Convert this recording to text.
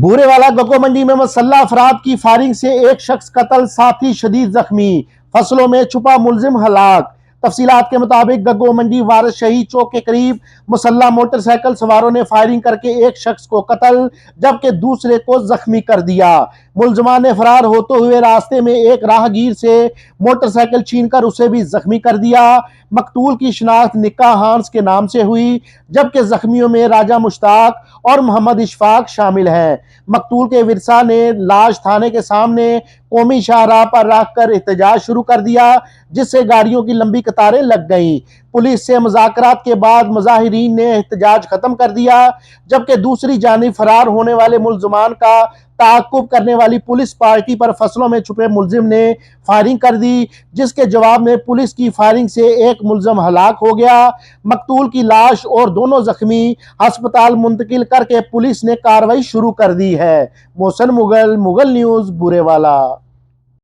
بورے والا گگو منڈی میں مسلح افراد کی فائرنگ سے ایک شخص قتل، ساتھی شدید زخمی، فصلوں میں چھپا ملزم ہلاک۔ تفصیلات کے مطابق گگو منڈی وارث شاہی چوک کے قریب مسلح موٹر سائیکل سواروں نے فائرنگ کر کے ایک شخص کو قتل جبکہ دوسرے کو زخمی کر دیا۔ ملزمان نے فرار ہوتے ہوئے راستے میں ایک راہگیر سے موٹر سائیکل چھین کر اسے بھی زخمی کر دیا۔ مقتول کی شناخت نکا ہانس کے نام سے ہوئی جبکہ زخمیوں میں راجہ مشتاق اور محمد اشفاق شامل ہیں۔ مقتول کے ورثاء نے لاش تھانے کے سامنے قومی شاہراہ پر رکھ کر احتجاج شروع کر دیا جس سے گاڑیوں کی لمبی قطاریں لگ گئیں۔ پولیس سے مذاکرات کے بعد مظاہرین نے احتجاج ختم کر دیا جبکہ دوسری جانب فرار ہونے والے ملزمان کا تعاقب کرنے والی پولیس پارٹی پر فصلوں میں چھپے ملزم نے فائرنگ کر دی جس کے جواب میں پولیس کی فائرنگ سے ایک ملزم ہلاک ہو گیا۔ مقتول کی لاش اور دونوں زخمی ہسپتال منتقل کر کے پولیس نے کارروائی شروع کر دی ہے۔ محسن مغل، مغل نیوز، بورے والا۔